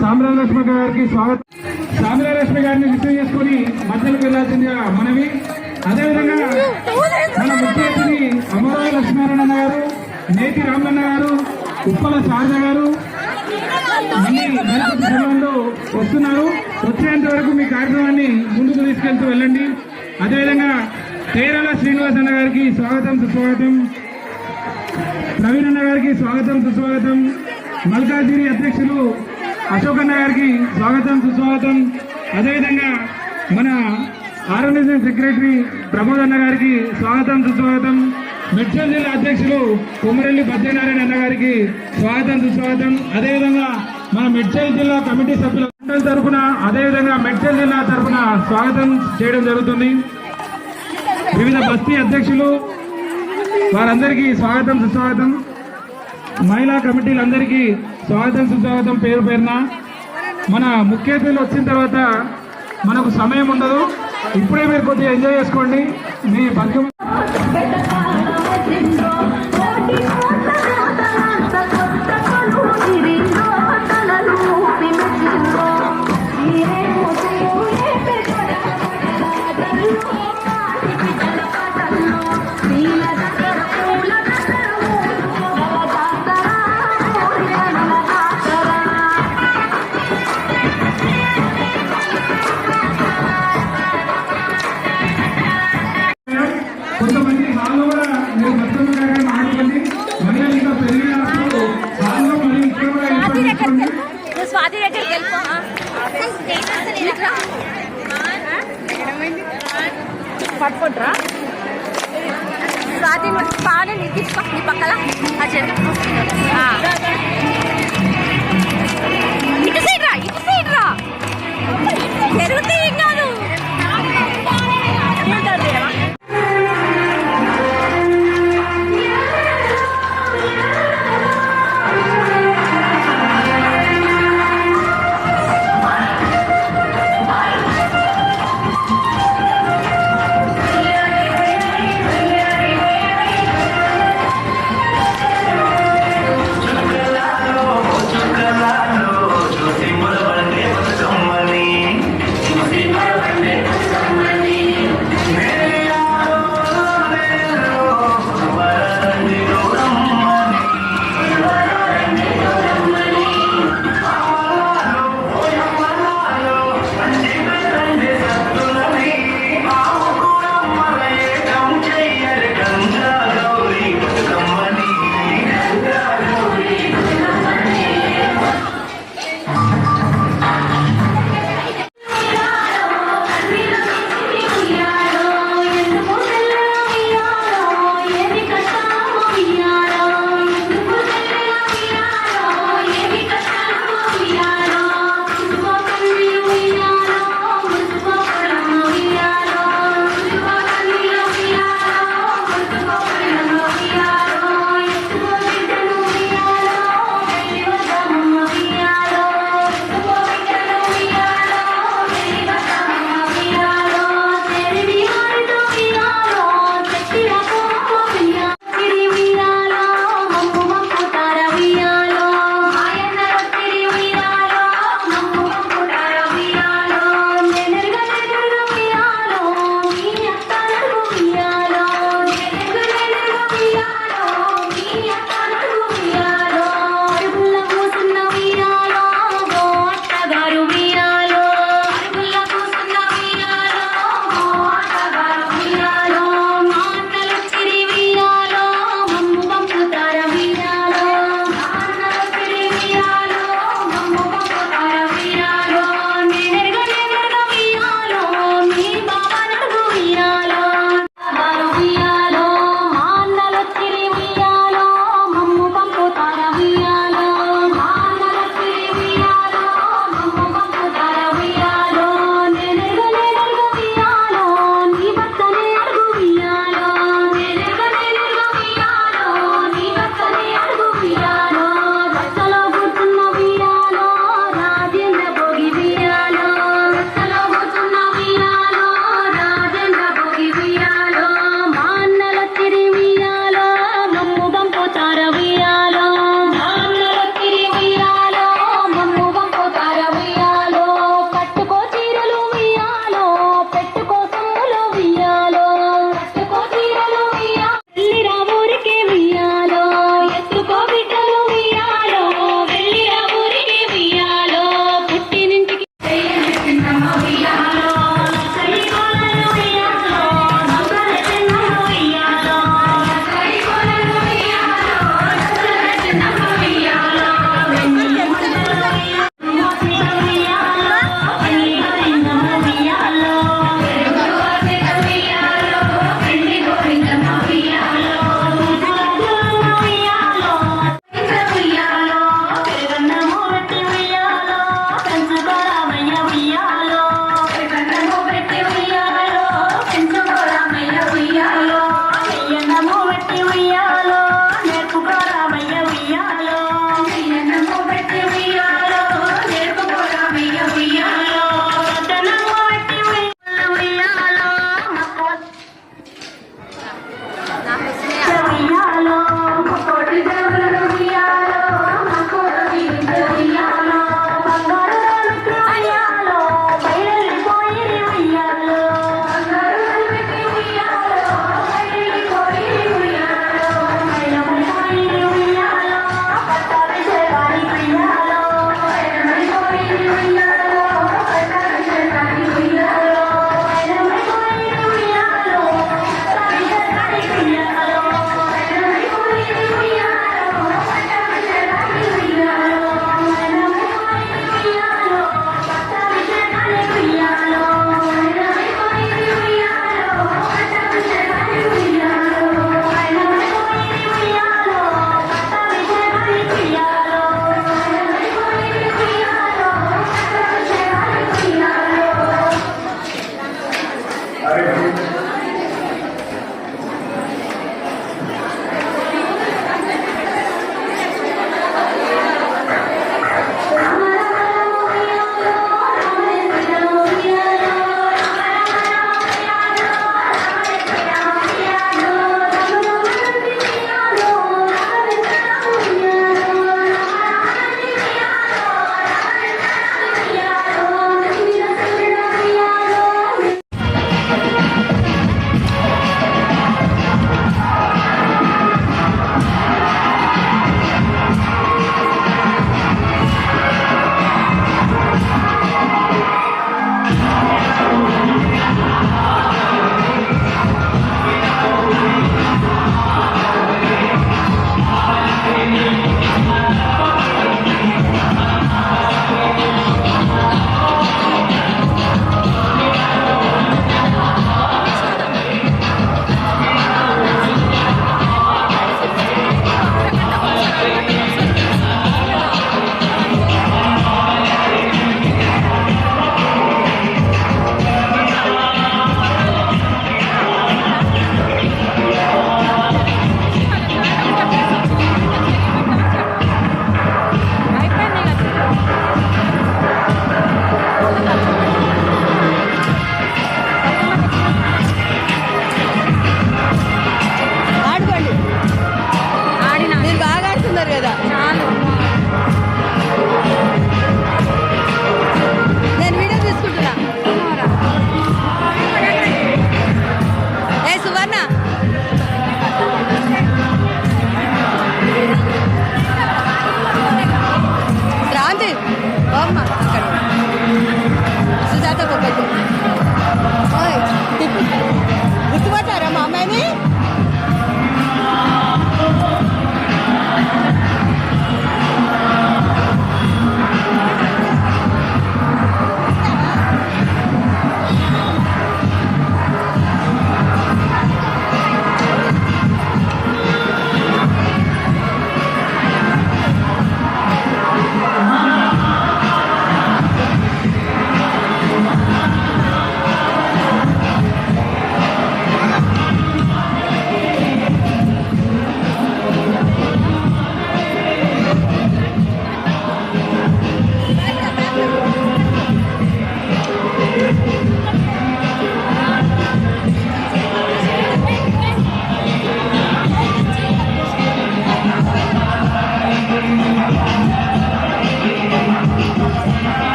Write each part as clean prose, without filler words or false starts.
సామ్రాలక్ష్మి గారికి స్వాగతం. సామ్రాలక్ష్మి గారిని రిసీవ్ చేసుకుని మధ్యలోకి వెళ్లాల్సిందిగా మనవి. అదేవిధంగా మన ముఖ్య అతిథి అమరావతి లక్ష్మీనారాయణ గారు, నేతి రామలన్న గారు, ఉప్పల శారద గారు సమయంలో వస్తున్నారు. వచ్చేంత వరకు మీ కార్యక్రమాన్ని ముందుకు తీసుకెళ్తూ వెళ్ళండి. అదేవిధంగా తేరాల శ్రీనివాస్ అన్న గారికి స్వాగతం సుస్వాగతం, ప్రవీణ్ అన్న గారికి స్వాగతం సుస్వాగతం, మల్కాజిరి అధ్యక్షులు అశోక్ అన్న గారికి స్వాగతం సుస్వాగతం. అదేవిధంగా మన ఆర్గనైజింగ్ సెక్రటరీ ప్రమోద్ అన్న గారికి స్వాగతం సుస్వాగతం, మెడ్చల్ జిల్లా అధ్యక్షులు కొమరెల్లి బద్రీనారాయణ అన్న గారికి స్వాగతం సుస్వాగతం. అదేవిధంగా మన మెడ్చల్ జిల్లా కమిటీ సభ్యుల తరఫున అదేవిధంగా మెడ్చల్ జిల్లా తరఫున స్వాగతం చేయడం జరుగుతుంది. వివిధ బస్తీ అధ్యక్షులు వారందరికీ స్వాగతం సుస్వాగతం. మహిళా కమిటీలందరికీ స్వాగతం సుస్వాగతం పేరు పేరున. మన ముఖ్య అతిథులు వచ్చిన తర్వాత మనకు సమయం ఉండదు, ఇప్పుడే మీరు కొద్దిగా ఎంజాయ్ చేసుకోండి. మీ బతుకమ్మ కొంతమంది హాల్లో కూడా మీరు బతుకమ్మ కార్యక్రమం ఆడుకోండి. మహిళలు ఇంకా పెరిగినప్పుడు హాల్లో మరియు ఇక్కడ కూడా ఏర్పాటు చేసుకోండి. స్వాతి దగ్గరికి వెళ్ళిపో. పట్టుకుంటారా స్వాతి పాడ నీ తీసుకో, నీ పక్కల ఇటు సైడ్ రా, ఇటు సైడ్ రా, పెరుగుతే ఏం కాదు.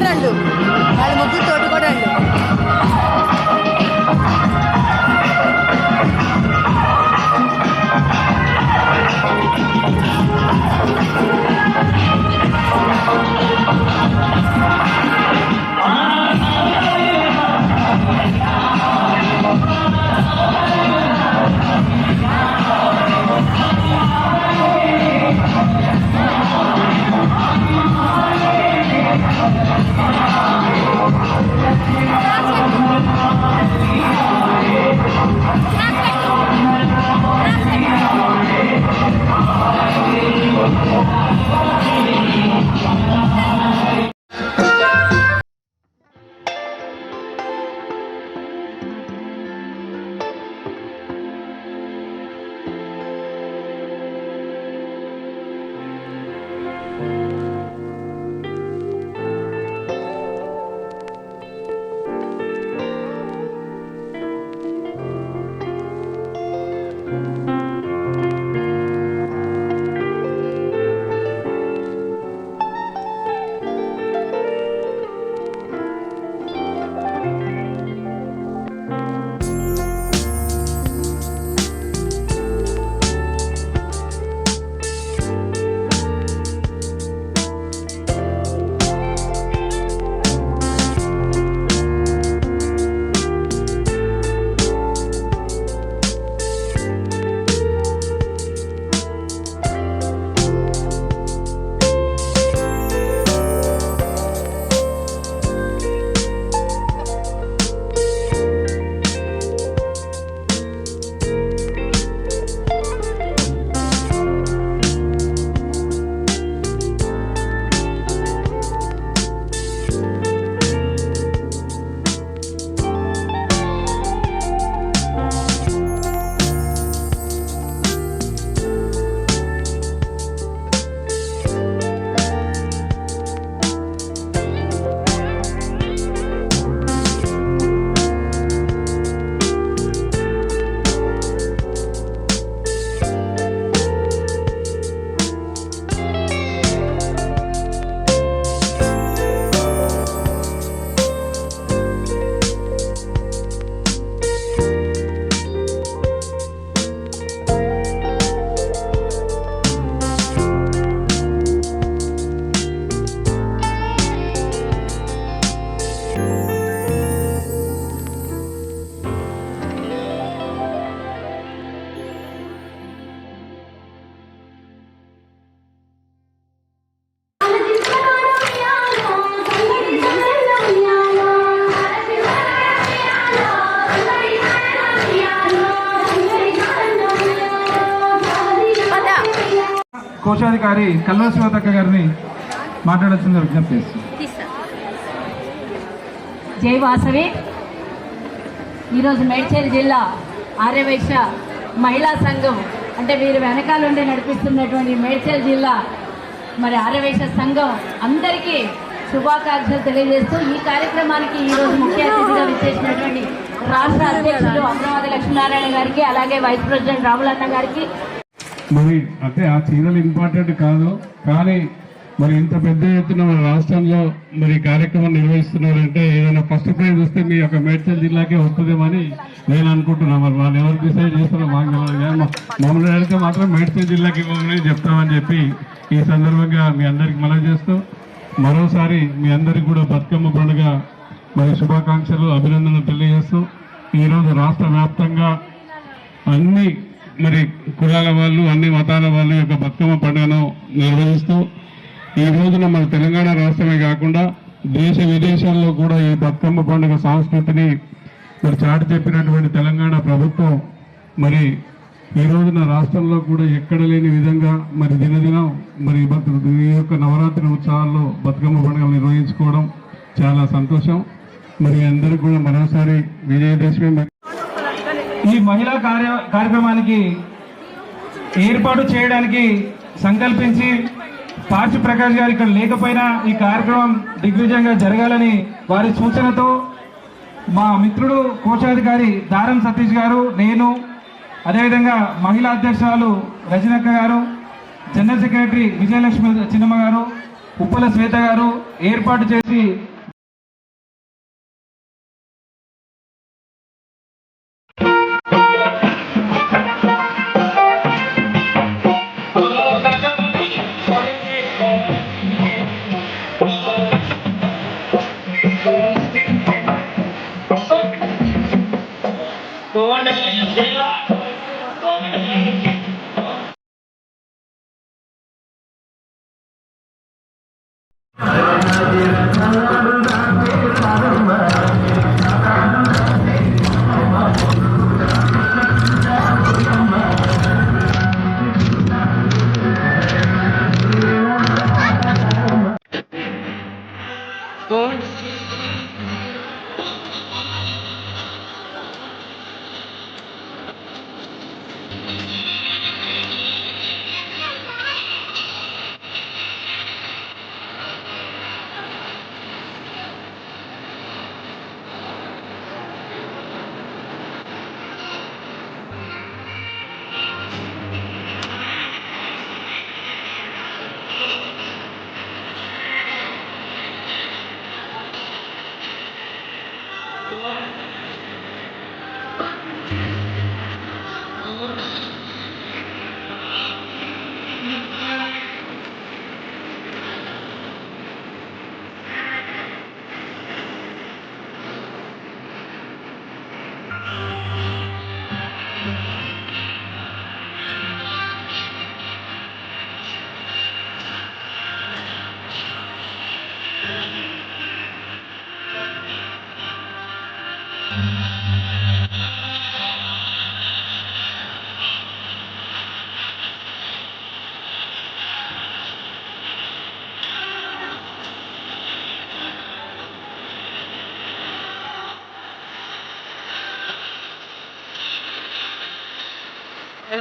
తోటికోడళ్ళు, వాళ్ళ ముగ్గురు తోటికోడళ్ళు. కోశాధికారి కల్వ శివతక్క గారిని మాట్లాడాల్సింది విజ్ఞప్తి చేస్తున్నాను. జై వాసవి. ఈరోజు మేడ్చల్ జిల్లా ఆర్యవైశ్య మహిళా సంఘం అంటే వీరు వెనకాల ఉండి నడిపిస్తున్నటువంటి మేడ్చల్ జిల్లా మరి ఆర్యవైశ్య సంఘం అందరికీ శుభాకాంక్షలు తెలియజేస్తూ ఈ కార్యక్రమానికి ఈరోజు ముఖ్య అతిథిగా విచ్చేసినటువంటి రాష్ట్ర అధ్యక్షులు అమరావతి లక్ష్మీనారాయణ గారికి, అలాగే వైస్ ప్రెసిడెంట్ రాములన్న గారికి. మరి అంటే ఆ చీరలు ఇంపార్టెంట్ కాదు, కానీ మరి ఇంత పెద్ద ఎత్తున మన రాష్ట్రంలో మరి కార్యక్రమం నిర్వహిస్తున్నారంటే ఏదైనా ఫస్ట్ ప్రైజ్ వస్తే మీ యొక్క మేడ్చల్ జిల్లాకే వస్తుందేమని నేను అనుకుంటున్నాను. మరి వాళ్ళు ఎవరు డిసైడ్ చేస్తారో మాకు తెలియదు. మమ్మల్ని అడిగితే మాత్రం మేడ్చల్ జిల్లాకి ఇవ్వమని చెప్తామని చెప్పి ఈ సందర్భంగా మీ అందరికి మనవి చేస్తూ మరోసారి మీ అందరికి కూడా బతుకమ్మ పండుగ మరి శుభాకాంక్షలు, అభినందనలు తెలియజేస్తూ ఈరోజు రాష్ట్ర వ్యాప్తంగా అన్ని మరి కులాల వాళ్ళు, అన్ని మతాల వాళ్ళు యొక్క బతుకమ్మ పండుగను నిర్వహిస్తూ ఈ రోజున మన తెలంగాణ రాష్ట్రమే కాకుండా దేశ విదేశాల్లో కూడా ఈ బతుకమ్మ పండుగ సంస్కృతిని మరి చాటి చెప్పినటువంటి తెలంగాణ ప్రభుత్వం మరి ఈ రోజున రాష్ట్రంలో కూడా ఎక్కడ లేని విధంగా మరి దినదినం మరి ఈ యొక్క నవరాత్రి ఉత్సవాల్లో బతుకమ్మ పండుగలు నిర్వహించుకోవడం చాలా సంతోషం. మరి అందరికీ కూడా మరోసారి విజయదశమి. ఈ మహిళా కార్యక్రమానికి ఏర్పాటు చేయడానికి సంకల్పించి పార్చి ప్రకాష్ గారు ఇక్కడ లేకపోయినా ఈ కార్యక్రమం దిగ్విజయంగా జరగాలని వారి సూచనతో మా మిత్రుడు కోశాధికారి దారం సతీష్ గారు, నేను, అదేవిధంగా మహిళా అధ్యక్షురాలు రజనక్క గారు, జనరల్ సెక్రటరీ విజయలక్ష్మి చిన్నమ్మ గారు, ఉప్పల శ్వేత గారు ఏర్పాటు చేసి Go.